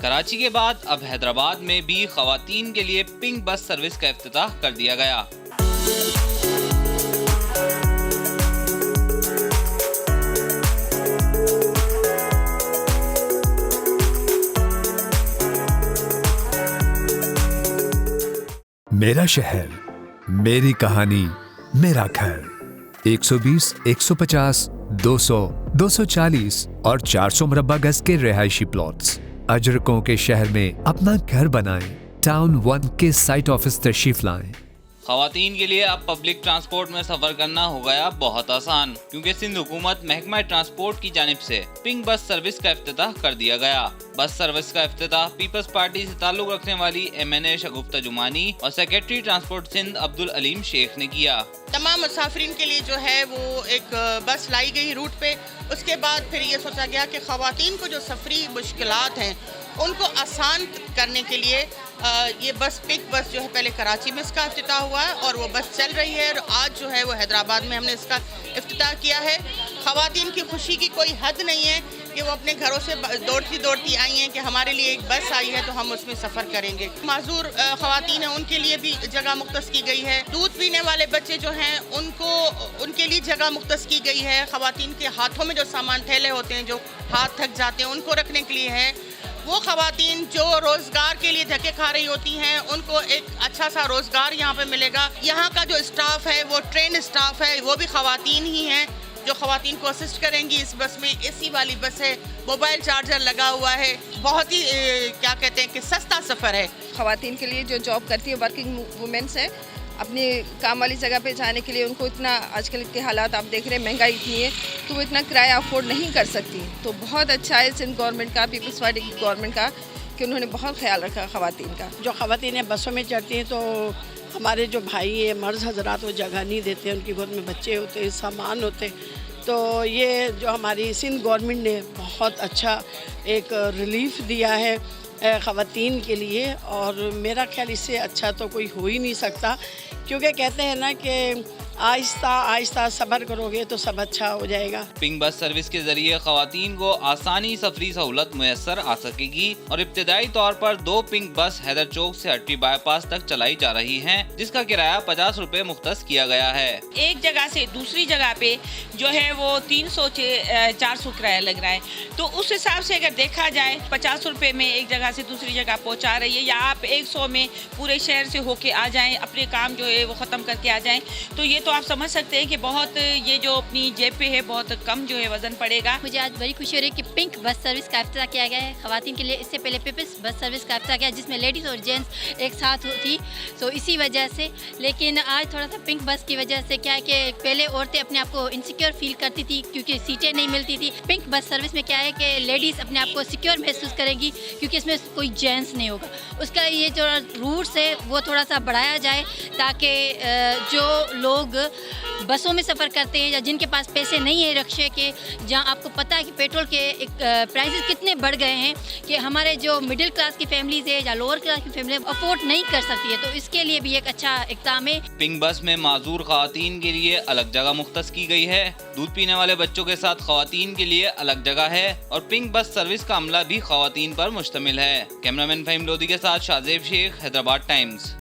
कराची के बाद अब हैदराबाद में भी खवातीन के लिए पिंक बस सर्विस का इफ्तिताह कर दिया गया। मेरा शहर, मेरी कहानी, मेरा घर। 120, 150, 200, 240 और 400 मुरब्बा गज के रिहायशी प्लॉट्स अजरकों के शहर में अपना घर बनाएं। टाउन 1 के साइट ऑफिस तशरीफ लाएं। खवातीन के लिए अब पब्लिक ट्रांसपोर्ट में सफर करना हो गया बहुत आसान, क्योंकि सिंध हुकूमत महकमा ट्रांसपोर्ट की जानिब से पिंक बस सर्विस का इफ्तिताह कर दिया गया। बस सर्विस का इफ्तिताह पीपल्स पार्टी से ताल्लुक रखने वाली MNA शगुफ्ता जुमानी और सेक्रेटरी ट्रांसपोर्ट सिंध अब्दुल अलीम शेख ने किया। तमाम मुसाफिरीन के लिए जो है वो एक बस लाई गई रूट पे। उसके बाद फिर ये सोचा गया कि खवातीन को जो सफरी मुश्किलात हैं उनको आसान करने के लिए ये बस पिक बस जो है पहले कराची में इसका इफ्तिताह हुआ है और वो बस चल रही है, और आज जो है वो हैदराबाद में हमने इसका इफ्तिताह किया है। खवातीन की खुशी की कोई हद नहीं है कि वो अपने घरों से दौड़ती आई हैं कि हमारे लिए एक बस आई है तो हम उसमें सफ़र करेंगे। माजूर खवातीन हैं उनके लिए भी जगह मुख्तस की गई है। दूध पीने वाले बच्चे जो हैं उनके लिए जगह मुख्तस की गई है। खवातीन के हाथों में जो सामान थैले होते हैं, जो हाथ थक जाते हैं, उनको रखने के लिए है। वो खवातीन जो रोज़गार के लिए धक्के खा रही होती हैं उनको एक अच्छा सा रोज़गार यहाँ पे मिलेगा। यहाँ का जो स्टाफ है वो ट्रेन स्टाफ है, वो भी खवातीन ही हैं जो खवातीन को असिस्ट करेंगी। इस बस में AC वाली बस है, मोबाइल चार्जर लगा हुआ है, बहुत ही क्या कहते हैं कि सस्ता सफ़र है। खवातीन के लिए जो जॉब करती है वर्किंग वुमेन्स है, अपनी काम वाली जगह पे जाने के लिए उनको इतना आजकल के हालात आप देख रहे हैं, महंगाई इतनी है तो वो इतना किराया अफोर्ड नहीं कर सकती। तो बहुत अच्छा है सिंध गवर्नमेंट का, पीपल्स पार्टी की गवर्नमेंट का, कि उन्होंने बहुत ख्याल रखा खवातीन का। जो खवातीन बसों में चढ़ती हैं तो हमारे जो भाई है मर्द हजरात वो जगह नहीं देते, उनकी गोद में बच्चे होते हैं, सामान होते, तो ये जो हमारी सिंध गवर्नमेंट ने बहुत अच्छा एक रिलीफ दिया है ख़वातीन के लिए, और मेरा ख्याल इससे अच्छा तो कोई हो ही नहीं सकता, क्योंकि कहते हैं ना कि आहिस्ता आहिस्ता सब्र करोगे तो सब अच्छा हो जाएगा। पिंक बस सर्विस के जरिए खवातीन को आसानी सफरी सहूलत मुयसर आ सकेगी और इब्तदाई तौर पर 2 पिंक बस हैदर चौक से हट्टी बाईपास तक चलाई जा रही हैं, जिसका किराया 50 रुपए मुख्तस किया गया है। एक जगह से दूसरी जगह पे जो है वो 300 से 400 किराया लग रहा है, तो उस हिसाब से अगर देखा जाए 50 रुपए में एक जगह से दूसरी जगह पहुँचा रही है, या आप 100 में पूरे शहर से होके आ जाएं, अपने काम जो है वो ख़त्म करके आ जाएं, तो ये तो आप समझ सकते हैं कि बहुत ये जो अपनी जेब पे है बहुत कम जो है वजन पड़ेगा। मुझे आज बड़ी खुशी हो रही है कि पिंक बस सर्विस का इफ्तिताह किया गया है खवातीन के लिए। इससे पहले पीपल्स बस सर्विस का इफ्तिताह किया जिसमें लेडीज़ और जेंट्स एक साथ थी, तो इसी वजह से। लेकिन आज थोड़ा सा पिंक बस की वजह से क्या है कि पहले औरतें अपने आप को इनसिक्योर फील करती थी क्योंकि सीटें नहीं मिलती थी। पिंक बस सर्विस में क्या है कि लेडीज़ अपने आप को सिक्योर महसूस करेंगी क्योंकि इसमें कोई जेंट्स नहीं होगा। उसका ये जो रूट्स है वो थोड़ा सा बढ़ाया जाए ताकि जो लोग बसों में सफ़र करते हैं या जिनके पास पैसे नहीं है रक्शे के, जहां आपको पता है कि पेट्रोल के प्राइसेस कितने बढ़ गए हैं कि हमारे जो मिडिल क्लास की फैमिलीज है या लोअर क्लास की फैमिली अफोर्ड नहीं कर सकती है, तो इसके लिए भी एक अच्छा इक़दाम है। पिंक बस में माजूर खवातीन के लिए अलग जगह मुख्तस की गई है, दूध पीने वाले बच्चों के साथ खवातीन के लिए अलग जगह है और पिंक बस सर्विस का अमला भी खवातीन पर मुश्तमिल है। कैमरामैन फ़हीम लोधी के साथ शाहजेब शेख, हैदराबाद टाइम्स।